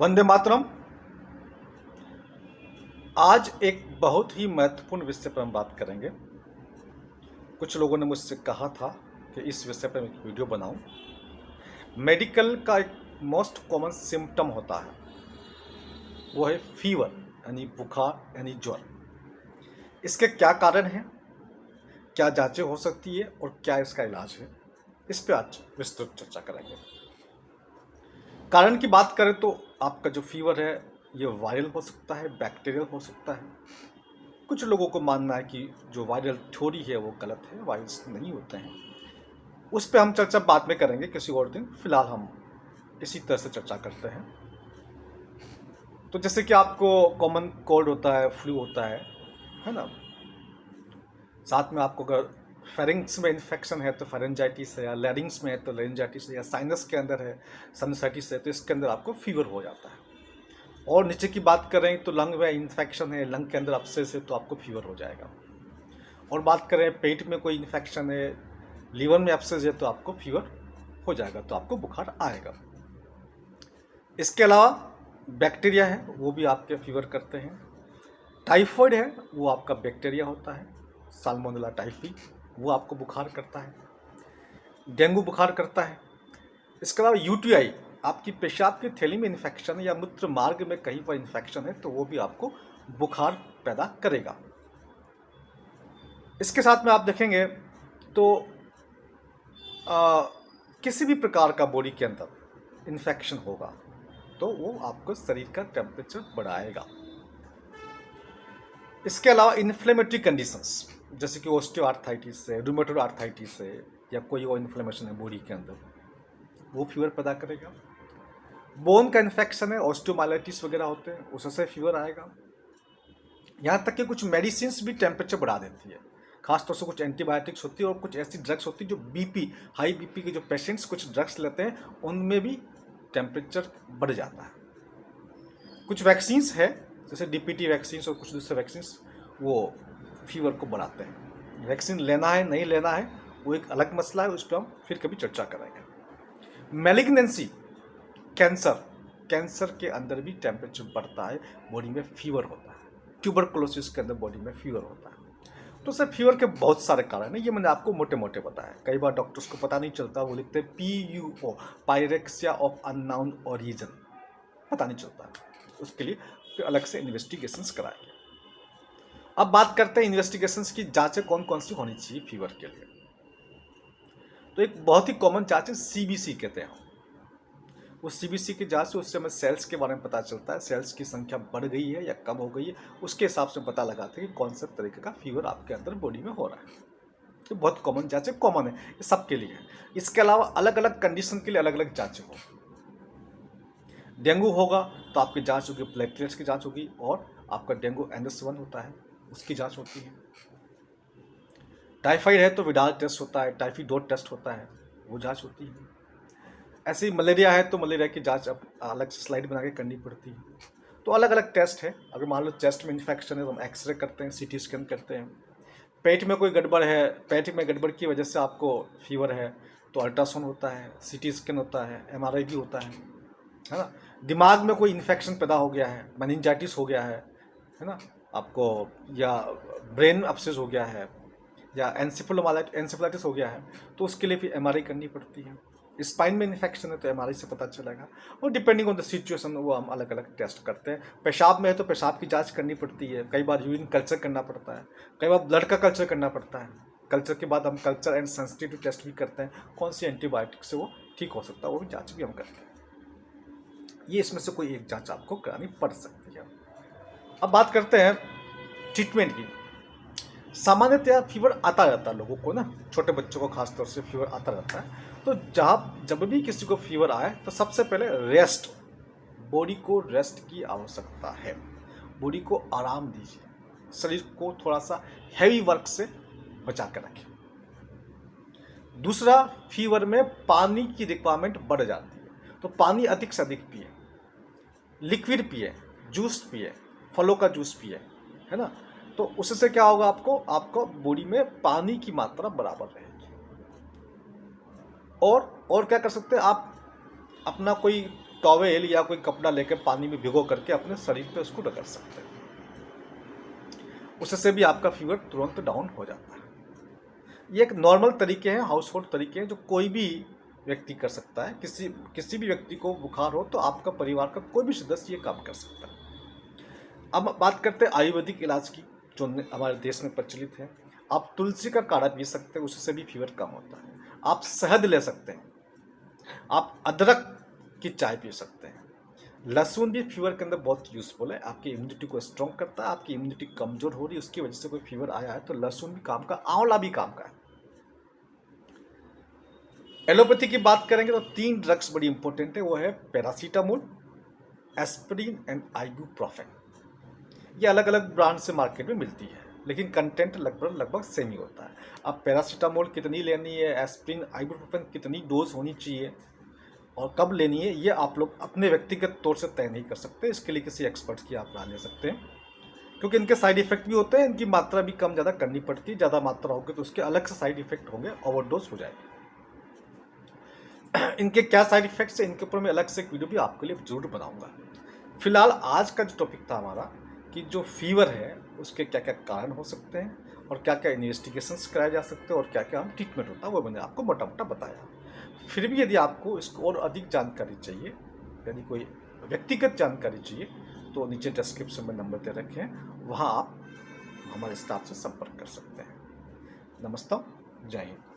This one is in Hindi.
वंदे मातरम। आज एक बहुत ही महत्वपूर्ण विषय पर हम बात करेंगे। कुछ लोगों ने मुझसे कहा था कि इस विषय पर एक वीडियो बनाऊं। मेडिकल का एक मोस्ट कॉमन सिम्टम होता है, वो है फीवर यानी बुखार यानी ज्वर। इसके क्या कारण हैं, क्या जांचें हो सकती है और क्या इसका इलाज है, इस पर आज विस्तृत चर्चा करेंगे। कारण की बात करें तो आपका जो फीवर है ये वायरल हो सकता है, बैक्टीरियल हो सकता है। कुछ लोगों को मानना है कि जो वायरल थ्योरी है वो गलत है, वायरस नहीं होते हैं। उस पर हम चर्चा बाद में करेंगे किसी और दिन। फिलहाल हम इसी तरह से चर्चा करते हैं। तो जैसे कि आपको कॉमन कोल्ड होता है, फ्लू होता है ना। साथ में आपको अगर फेरिंग्स में इन्फेक्शन है तो फेरेंजाइटिस है, या लैरिंग्स में है तो लेरिंजाइटिस है, या साइनस के अंदर है साइनसाइटिस है, तो इसके अंदर आपको फीवर हो जाता है। और नीचे की बात करें तो लंग में इन्फेक्शन है, लंग के अंदर अपसेस है तो आपको फीवर हो जाएगा। और बात करें पेट में कोई इन्फेक्शन है, लीवर में अपसेस है तो आपको फीवर हो जाएगा, तो आपको बुखार आएगा। इसके अलावा बैक्टीरिया है, वो भी आपके फीवर करते हैं। टाइफाइड है, वो आपका बैक्टीरिया होता है, साल्मोनेला टाइफी, वो आपको बुखार करता है। डेंगू बुखार करता है। इसके अलावा यूटीआई, आपकी पेशाब की थैली में इन्फेक्शन है या मूत्र मार्ग में कहीं पर इन्फेक्शन है तो वो भी आपको बुखार पैदा करेगा। इसके साथ में आप देखेंगे तो किसी भी प्रकार का बॉडी के अंदर इन्फेक्शन होगा तो वो आपको शरीर का टेम्परेचर बढ़ाएगा। इसके अलावा इन्फ्लेमेटरी कंडीशंस जैसे कि ऑस्टियोआर्थराइटिस है, रूमेटॉइड आर्थराइटिस है, या कोई और इन्फ्लेमेशन है बॉडी के अंदर, वो फीवर पैदा करेगा। बोन का इन्फेक्शन है, ऑस्टियोमाइलाइटिस वगैरह होते हैं, उससे फीवर आएगा। यहाँ तक कि कुछ मेडिसिन भी टेम्परेचर बढ़ा देती है। खासतौर से कुछ एंटीबायोटिक्स होती है और कुछ ऐसी ड्रग्स होती है जो बीपी, हाई बीपी के जो पेशेंट्स कुछ ड्रग्स लेते हैं उनमें भी टेम्परेचर बढ़ जाता है। कुछ वैक्सीन्स है जैसे डीपीटी वैक्सीन्स और कुछ दूसरे वैक्सीन्स, वो फीवर को बढ़ाते हैं। वैक्सीन लेना है नहीं लेना है वो एक अलग मसला है, उस पर हम फिर कभी चर्चा करेंगे। मैलिग्नेंसी, कैंसर के अंदर भी टेम्परेचर बढ़ता है, बॉडी में फीवर होता है। ट्यूबरकुलोसिस के अंदर बॉडी में फीवर होता है। तो सर फीवर के बहुत सारे कारण हैं, ये मैंने आपको मोटे मोटे बताया। कई बार डॉक्टर्स को पता नहीं चलता, वो लिखते हैं PUO, pyrexia of unknown origin, पता नहीं चलता है। उसके लिए फिर अलग से इन्वेस्टिगेशंस कराएंगे। अब बात करते हैं इन्वेस्टिगेशंस की, जांचें कौन कौन सी होनी चाहिए फीवर के लिए। तो एक बहुत ही कॉमन जांच है CBC कहते हैं। उस CBC की जांच से उससे हमें सेल्स के बारे में पता चलता है, सेल्स की संख्या बढ़ गई है या कम हो गई है, उसके हिसाब से पता लगाते हैं कि कौन सा तरीके का फीवर आपके अंदर बॉडी में हो रहा है। तो बहुत कॉमन जांचें, कॉमन है, ये सबके लिए है। इसके अलावा अलग अलग कंडीशन के लिए अलग अलग जांचें होगी। डेंगू होगा तो आपकी जांच होगी, प्लेटलेट्स की जांच होगी, और आपका डेंगू NS1 होता है उसकी जांच होती है। टाइफाइड है तो विडाल टेस्ट होता है, टाइफीडोड टेस्ट होता है, वो जांच होती है। ऐसे ही मलेरिया है तो मलेरिया की जांच अब अलग से स्लाइड बना के करनी पड़ती है। तो अलग अलग टेस्ट है। अगर मान लो चेस्ट में इन्फेक्शन है तो हम एक्सरे करते हैं, CT स्कैन करते हैं। पेट में कोई गड़बड़ है, पेट में गड़बड़ की वजह से आपको फीवर है तो अल्ट्रासाउंड होता है, CT स्कैन होता है, MRI भी होता है ना। दिमाग में कोई इन्फेक्शन पैदा हो गया है, मेनिंजाइटिस हो गया है ना आपको, या ब्रेन अपसेस हो गया है, या एंसेफेलाइटिस हो गया है, तो उसके लिए फिर MRI करनी पड़ती है। स्पाइन में इन्फेक्शन है तो MRI से पता चलेगा। और डिपेंडिंग ऑन द सिचुएशन वो हम अलग अलग टेस्ट करते हैं। पेशाब में है तो पेशाब की जांच करनी पड़ती है, कई बार यूरिन कल्चर करना पड़ता है, कई बार ब्लड का कल्चर करना पड़ता है। कल्चर के बाद हम कल्चर एंड सेंसिटिविटी टेस्ट भी करते हैं, कौन सी एंटीबायोटिक से वो ठीक हो सकता है, वो भी जाँच भी हम करते हैं। ये इसमें से कोई एक जाँच आपको करानी पड़ सकती है। अब बात करते हैं ट्रीटमेंट की। सामान्यतया फीवर आता रहता है लोगों को ना, छोटे बच्चों को खासतौर से फीवर आता रहता है। तो जब भी किसी को फीवर आए तो सबसे पहले रेस्ट, बॉडी को रेस्ट की आवश्यकता है। बॉडी को आराम दीजिए, शरीर को थोड़ा सा हैवी वर्क से बचा कर रखें। दूसरा, फीवर में पानी की रिक्वायरमेंट बढ़ जाती है तो पानी अधिक से अधिक पिए, लिक्विड पिए, जूस पिए, फलों का जूस पिए, है ना। तो उससे क्या होगा, आपको बॉडी में पानी की मात्रा बराबर रहेगी। और क्या कर सकते हैं आप, अपना कोई टॉवेल या कोई कपड़ा लेकर पानी में भिगो करके अपने शरीर पे उसको रगड़ सकते हैं, उससे भी आपका फीवर तुरंत डाउन हो जाता है। ये एक नॉर्मल तरीके हैं, हाउस होल्ड तरीके हैं जो कोई भी व्यक्ति कर सकता है। किसी भी व्यक्ति को बुखार हो तो आपका परिवार का कोई भी सदस्य ये काम कर सकता है। अब बात करते हैं आयुर्वेदिक इलाज की, जो हमारे देश में प्रचलित है। आप तुलसी का काढ़ा पी सकते हैं, उससे भी फीवर कम होता है। आप शहद ले सकते हैं, आप अदरक की चाय पी सकते हैं। लहसुन भी फीवर के अंदर बहुत यूजफुल है, आपकी इम्यूनिटी को स्ट्रॉन्ग करता है। आपकी इम्यूनिटी कमजोर हो रही है, उसकी वजह से कोई फीवर आया है तो लहसुन भी काम का, आंवला भी काम का है। एलोपैथी की बात करेंगे तो 3 ड्रग्स बड़ी इंपॉर्टेंट है, वो है पैरासीटामोल, एस्पिरिन एंड आइबुप्रोफेन। ये अलग अलग ब्रांड से मार्केट में मिलती है, लेकिन कंटेंट लगभग सेम ही होता है। अब पैरासीटामोल कितनी लेनी है, एस्पिरिन आइबुप्रोफेन कितनी डोज होनी चाहिए और कब लेनी है, ये आप लोग अपने व्यक्तिगत तौर से तय नहीं कर सकते। इसके लिए किसी एक्सपर्ट की आप राय ले सकते हैं, क्योंकि इनके साइड इफेक्ट भी होते हैं। इनकी मात्रा भी कम ज़्यादा करनी पड़ती है, ज़्यादा मात्रा होगी तो उसके अलग से साइड इफेक्ट होंगे, ओवरडोज हो जाएगी। इनके क्या साइड इफेक्ट्स है, इनके ऊपर मैं अलग से एक वीडियो भी आपके लिए जरूर बनाऊंगा। फिलहाल आज का जो टॉपिक था हमारा कि जो फीवर है उसके क्या क्या कारण हो सकते हैं और क्या क्या इन्वेस्टिगेशंस कराए जा सकते हैं और क्या क्या हम ट्रीटमेंट होता है, वो मैंने आपको मोटा मोटा बताया। फिर भी यदि आपको इसको और अधिक जानकारी चाहिए, यदि कोई व्यक्तिगत जानकारी चाहिए, तो नीचे डिस्क्रिप्शन में नंबर दे रखे हैं, वहाँ आप हमारे स्टाफ से संपर्क कर सकते हैं। नमस्ते, जय हिंद।